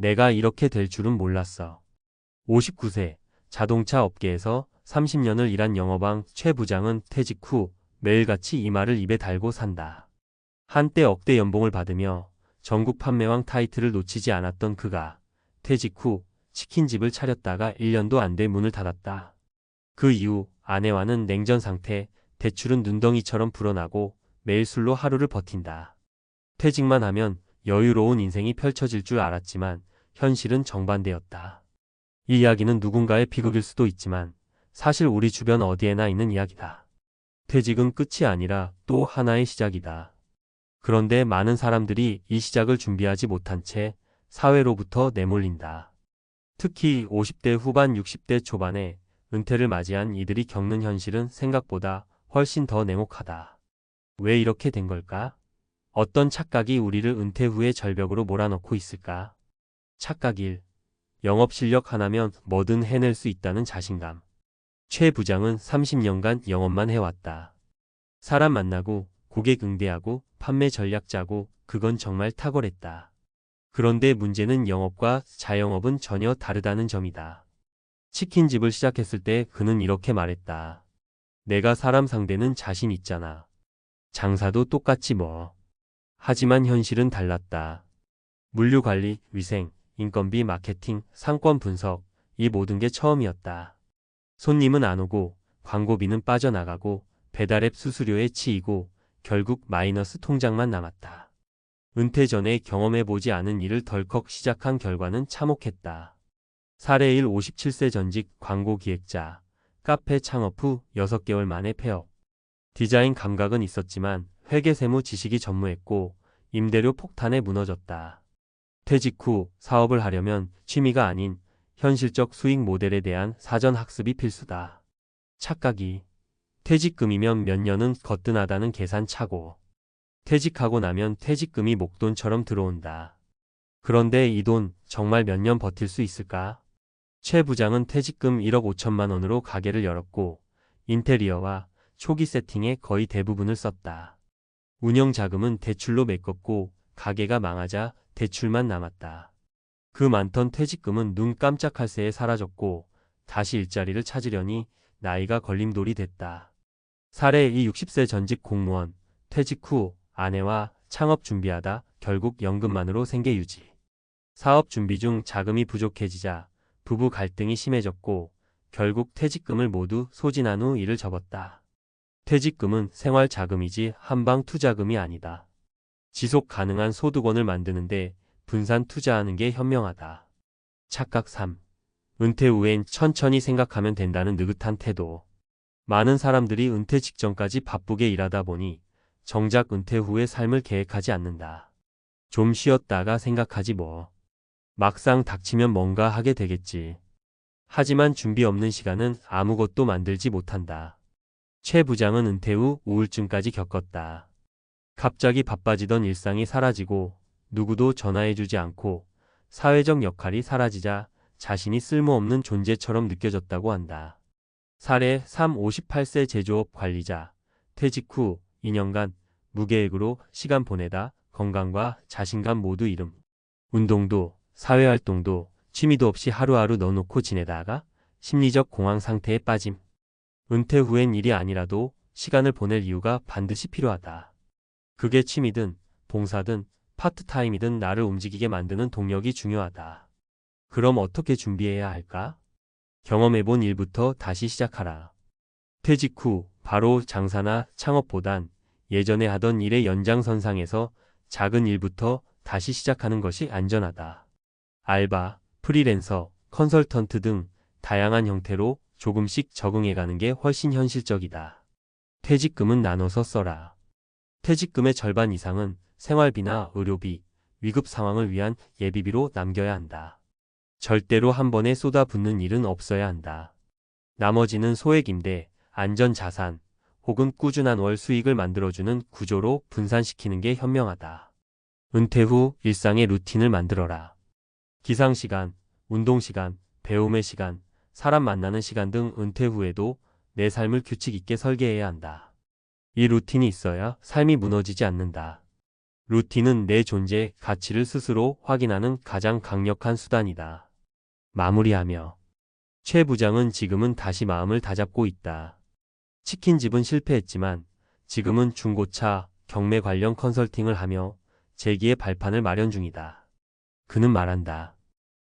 내가 이렇게 될 줄은 몰랐어. 59세, 자동차 업계에서 30년을 일한 영업왕 최 부장은 퇴직 후 매일같이 이 말을 입에 달고 산다. 한때 억대 연봉을 받으며 전국 판매왕 타이틀을 놓치지 않았던 그가 퇴직 후 치킨집을 차렸다가 1년도 안 돼 문을 닫았다. 그 이후 아내와는 냉전 상태, 대출은 눈덩이처럼 불어나고 매일 술로 하루를 버틴다. 퇴직만 하면 여유로운 인생이 펼쳐질 줄 알았지만 현실은 정반대였다. 이 이야기는 누군가의 비극일 수도 있지만 사실 우리 주변 어디에나 있는 이야기다. 퇴직은 끝이 아니라 또 하나의 시작이다. 그런데 많은 사람들이 이 시작을 준비하지 못한 채 사회로부터 내몰린다. 특히 50대 후반 60대 초반에 은퇴를 맞이한 이들이 겪는 현실은 생각보다 훨씬 더 냉혹하다. 왜 이렇게 된 걸까? 어떤 착각이 우리를 은퇴 후의 절벽으로 몰아넣고 있을까? 착각 1. 영업 실력 하나면 뭐든 해낼 수 있다는 자신감. 최 부장은 30년간 영업만 해왔다. 사람 만나고 고객 응대하고 판매 전략 짜고 그건 정말 탁월했다. 그런데 문제는 영업과 자영업은 전혀 다르다는 점이다. 치킨집을 시작했을 때 그는 이렇게 말했다. 내가 사람 상대는 자신 있잖아. 장사도 똑같지 뭐. 하지만 현실은 달랐다. 물류 관리, 위생, 인건비, 마케팅, 상권 분석, 이 모든 게 처음이었다. 손님은 안 오고 광고비는 빠져나가고 배달앱 수수료에 치이고 결국 마이너스 통장만 남았다. 은퇴 전에 경험해보지 않은 일을 덜컥 시작한 결과는 참혹했다. 사례 1. 57세 전직 광고 기획자. 카페 창업 후 6개월 만에 폐업. 디자인 감각은 있었지만 회계 세무 지식이 전무했고 임대료 폭탄에 무너졌다. 퇴직 후 사업을 하려면 취미가 아닌 현실적 수익 모델에 대한 사전 학습이 필수다. 착각 2. 퇴직금이면 몇 년은 거뜬하다는 계산 착오. 퇴직하고 나면 퇴직금이 목돈처럼 들어온다. 그런데 이 돈 정말 몇 년 버틸 수 있을까? 최 부장은 퇴직금 1억 5천만 원으로 가게를 열었고 인테리어와 초기 세팅에 거의 대부분을 썼다. 운영 자금은 대출로 메꿨고 가게가 망하자 대출만 남았다. 그 많던 퇴직금은 눈 깜짝할 새에 사라졌고 다시 일자리를 찾으려니 나이가 걸림돌이 됐다. 사례 2. 60세 전직 공무원. 퇴직 후 아내와 창업 준비하다 결국 연금만으로 생계 유지. 사업 준비 중 자금이 부족해지자 부부 갈등이 심해졌고 결국 퇴직금을 모두 소진한 후 일을 접었다. 퇴직금은 생활 자금이지 한방 투자금이 아니다. 지속 가능한 소득원을 만드는데 분산 투자하는 게 현명하다. 착각 3. 은퇴 후엔 천천히 생각하면 된다는 느긋한 태도. 많은 사람들이 은퇴 직전까지 바쁘게 일하다 보니 정작 은퇴 후의 삶을 계획하지 않는다. 좀 쉬었다가 생각하지 뭐. 막상 닥치면 뭔가 하게 되겠지. 하지만 준비 없는 시간은 아무것도 만들지 못한다. 최 부장은 은퇴 후 우울증까지 겪었다. 갑자기 바빠지던 일상이 사라지고 누구도 전화해주지 않고 사회적 역할이 사라지자 자신이 쓸모없는 존재처럼 느껴졌다고 한다. 사례 3. 58세 제조업 관리자. 퇴직 후 2년간 무계획으로 시간 보내다 건강과 자신감 모두 잃음. 운동도 사회활동도 취미도 없이 하루하루 넣어놓고 지내다가 심리적 공황 상태에 빠짐. 은퇴 후엔 일이 아니라도 시간을 보낼 이유가 반드시 필요하다. 그게 취미든 봉사든 파트타임이든 나를 움직이게 만드는 동력이 중요하다. 그럼 어떻게 준비해야 할까? 경험해본 일부터 다시 시작하라. 퇴직 후 바로 장사나 창업보단 예전에 하던 일의 연장선상에서 작은 일부터 다시 시작하는 것이 안전하다. 알바, 프리랜서, 컨설턴트 등 다양한 형태로 조금씩 적응해가는 게 훨씬 현실적이다. 퇴직금은 나눠서 써라. 퇴직금의 절반 이상은 생활비나 의료비, 위급 상황을 위한 예비비로 남겨야 한다. 절대로 한 번에 쏟아붓는 일은 없어야 한다. 나머지는 소액임대, 안전자산, 혹은 꾸준한 월 수익을 만들어주는 구조로 분산시키는 게 현명하다. 은퇴 후 일상의 루틴을 만들어라. 기상시간, 운동시간, 배움의 시간, 사람 만나는 시간 등 은퇴 후에도 내 삶을 규칙 있게 설계해야 한다. 이 루틴이 있어야 삶이 무너지지 않는다. 루틴은 내 존재 가치를 스스로 확인하는 가장 강력한 수단이다. 마무리하며 최 부장은 지금은 다시 마음을 다잡고 있다. 치킨집은 실패했지만 지금은 중고차, 경매 관련 컨설팅을 하며 재기의 발판을 마련 중이다. 그는 말한다.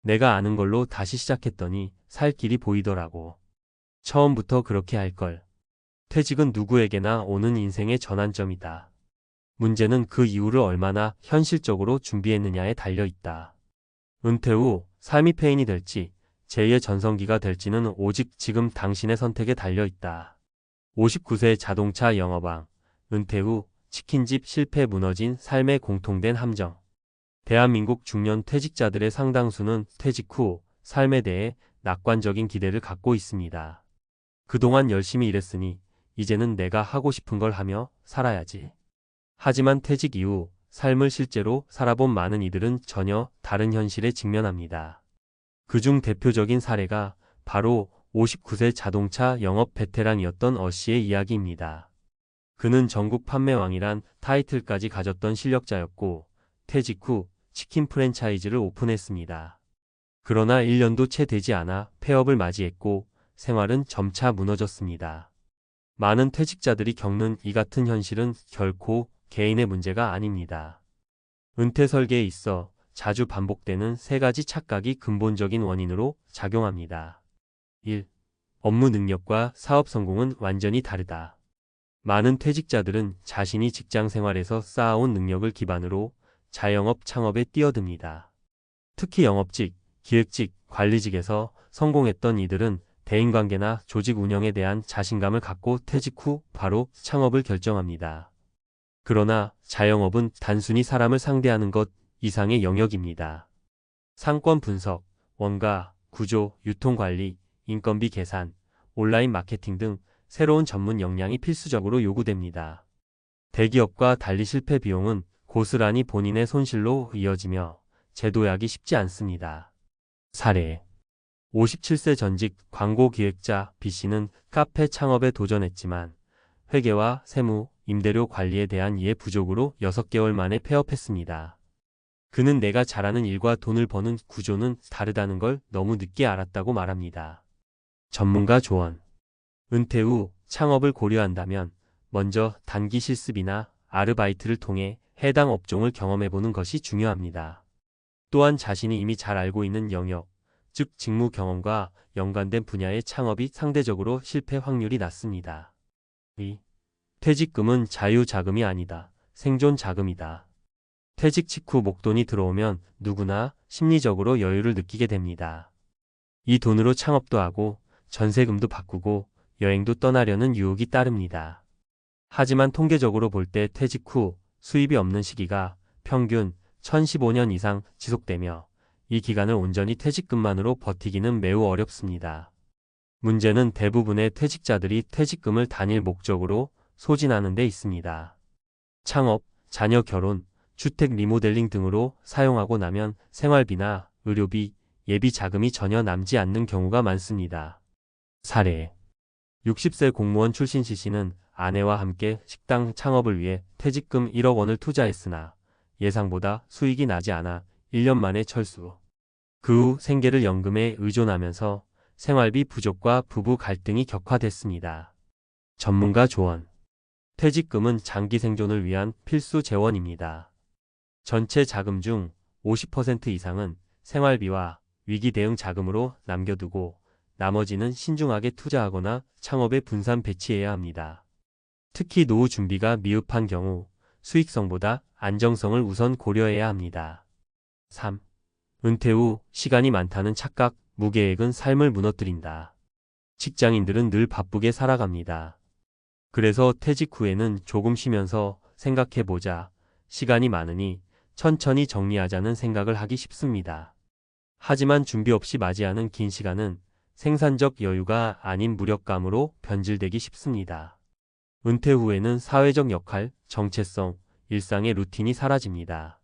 내가 아는 걸로 다시 시작했더니 살 길이 보이더라고. 처음부터 그렇게 할 걸. 퇴직은 누구에게나 오는 인생의 전환점이다. 문제는 그 이유를 얼마나 현실적으로 준비했느냐에 달려 있다. 은퇴 후 삶이 페인이 될지 제2의 전성기가 될지는 오직 지금 당신의 선택에 달려 있다. 59세 자동차 영업왕, 은퇴 후 치킨집 실패 무너진 삶의 공통된 함정. 대한민국 중년 퇴직자들의 상당수는 퇴직 후 삶에 대해 낙관적인 기대를 갖고 있습니다. 그동안 열심히 일했으니 이제는 내가 하고 싶은 걸 하며 살아야지. 하지만 퇴직 이후 삶을 실제로 살아본 많은 이들은 전혀 다른 현실에 직면합니다. 그중 대표적인 사례가 바로 59세 자동차 영업 베테랑이었던 어씨의 이야기입니다. 그는 전국 판매왕이란 타이틀까지 가졌던 실력자였고 퇴직 후 치킨 프랜차이즈를 오픈했습니다. 그러나 1년도 채 되지 않아 폐업을 맞이했고 생활은 점차 무너졌습니다. 많은 퇴직자들이 겪는 이 같은 현실은 결코 개인의 문제가 아닙니다. 은퇴 설계에 있어 자주 반복되는 세 가지 착각이 근본적인 원인으로 작용합니다. 1. 업무 능력과 사업 성공은 완전히 다르다. 많은 퇴직자들은 자신이 직장 생활에서 쌓아온 능력을 기반으로 자영업 창업에 뛰어듭니다. 특히 영업직, 기획직, 관리직에서 성공했던 이들은 대인관계나 조직 운영에 대한 자신감을 갖고 퇴직 후 바로 창업을 결정합니다. 그러나 자영업은 단순히 사람을 상대하는 것 이상의 영역입니다. 상권 분석, 원가, 구조, 유통관리, 인건비 계산, 온라인 마케팅 등 새로운 전문 역량이 필수적으로 요구됩니다. 대기업과 달리 실패 비용은 고스란히 본인의 손실로 이어지며 재도약이 쉽지 않습니다. 사례 57세 전직 광고기획자 B씨는 카페 창업에 도전했지만 회계와 세무, 임대료 관리에 대한 이해 부족으로 6개월 만에 폐업했습니다. 그는 내가 잘하는 일과 돈을 버는 구조는 다르다는 걸 너무 늦게 알았다고 말합니다. 전문가 조언. 은퇴 후 창업을 고려한다면 먼저 단기 실습이나 아르바이트를 통해 해당 업종을 경험해보는 것이 중요합니다. 또한 자신이 이미 잘 알고 있는 영역, 즉 직무 경험과 연관된 분야의 창업이 상대적으로 실패 확률이 낮습니다. 2. 퇴직금은 자유자금이 아니다. 생존 자금이다. 퇴직 직후 목돈이 들어오면 누구나 심리적으로 여유를 느끼게 됩니다. 이 돈으로 창업도 하고 전세금도 바꾸고 여행도 떠나려는 유혹이 따릅니다. 하지만 통계적으로 볼 때 퇴직 후 수입이 없는 시기가 평균 1015년 이상 지속되며 이 기간을 온전히 퇴직금만으로 버티기는 매우 어렵습니다. 문제는 대부분의 퇴직자들이 퇴직금을 단일 목적으로 소진하는 데 있습니다. 창업, 자녀 결혼, 주택 리모델링 등으로 사용하고 나면 생활비나 의료비, 예비 자금이 전혀 남지 않는 경우가 많습니다. 사례 60세 공무원 출신 C씨는 아내와 함께 식당 창업을 위해 퇴직금 1억 원을 투자했으나 예상보다 수익이 나지 않아 1년 만에 철수. 그 후 생계를 연금에 의존하면서 생활비 부족과 부부 갈등이 격화됐습니다. 전문가 조언. 퇴직금은 장기 생존을 위한 필수 재원입니다. 전체 자금 중 50% 이상은 생활비와 위기 대응 자금으로 남겨두고 나머지는 신중하게 투자하거나 창업에 분산 배치해야 합니다. 특히 노후 준비가 미흡한 경우 수익성보다 안정성을 우선 고려해야 합니다. 3. 은퇴 후 시간이 많다는 착각, 무계획은 삶을 무너뜨린다. 직장인들은 늘 바쁘게 살아갑니다. 그래서 퇴직 후에는 조금 쉬면서 생각해보자, 시간이 많으니 천천히 정리하자는 생각을 하기 쉽습니다. 하지만 준비 없이 맞이하는 긴 시간은 생산적 여유가 아닌 무력감으로 변질되기 쉽습니다. 은퇴 후에는 사회적 역할, 정체성, 일상의 루틴이 사라집니다.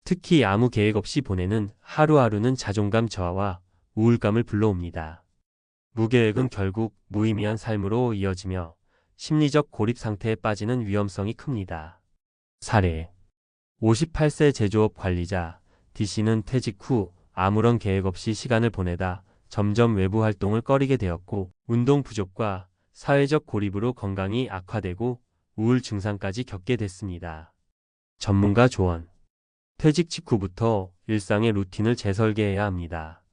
특히 아무 계획 없이 보내는 하루하루는 자존감 저하와 우울감을 불러옵니다. 무계획은 결국 무의미한 삶으로 이어지며 심리적 고립 상태에 빠지는 위험성이 큽니다. 사례 58세 제조업 관리자 D씨는 퇴직 후 아무런 계획 없이 시간을 보내다 점점 외부 활동을 꺼리게 되었고 운동 부족과 사회적 고립으로 건강이 악화되고 우울 증상까지 겪게 됐습니다. 전문가 조언. 퇴직 직후부터 일상의 루틴을 재설계해야 합니다.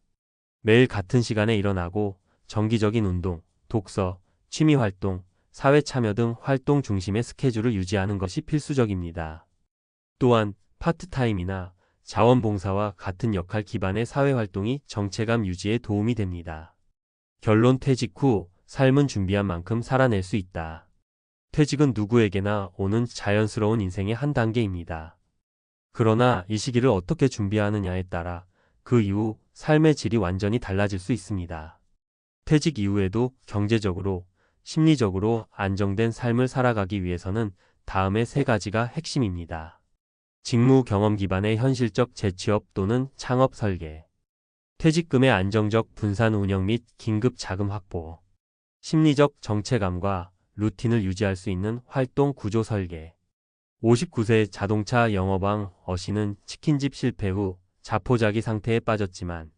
매일 같은 시간에 일어나고 정기적인 운동, 독서, 취미 활동, 사회 참여 등 활동 중심의 스케줄을 유지하는 것이 필수적입니다. 또한 파트타임이나 자원봉사와 같은 역할 기반의 사회활동이 정체감 유지에 도움이 됩니다. 결론 퇴직 후 삶은 준비한 만큼 살아낼 수 있다. 퇴직은 누구에게나 오는 자연스러운 인생의 한 단계입니다. 그러나 이 시기를 어떻게 준비하느냐에 따라 그 이후 삶의 질이 완전히 달라질 수 있습니다. 퇴직 이후에도 경제적으로, 심리적으로 안정된 삶을 살아가기 위해서는 다음의 세 가지가 핵심입니다. 직무 경험 기반의 현실적 재취업 또는 창업 설계. 퇴직금의 안정적 분산 운영 및 긴급 자금 확보. 심리적 정체감과 루틴을 유지할 수 있는 활동 구조 설계. 59세 자동차 영업왕 어씨는 치킨집 실패 후 자포자기 상태에 빠졌지만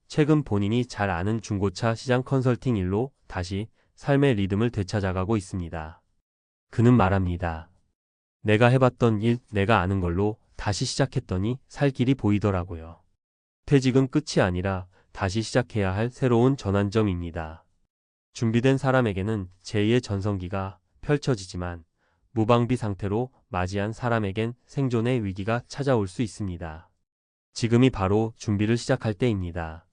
최근 본인이 잘 아는 중고차 시장 컨설팅 일로 다시 삶의 리듬을 되찾아가고 있습니다. 그는 말합니다. 내가 해봤던 일, 내가 아는 걸로 다시 시작했더니 살 길이 보이더라고요. 퇴직은 끝이 아니라 다시 시작해야 할 새로운 전환점입니다. 준비된 사람에게는 제2의 전성기가 펼쳐지지만 무방비 상태로 맞이한 사람에겐 생존의 위기가 찾아올 수 있습니다. 지금이 바로 준비를 시작할 때입니다.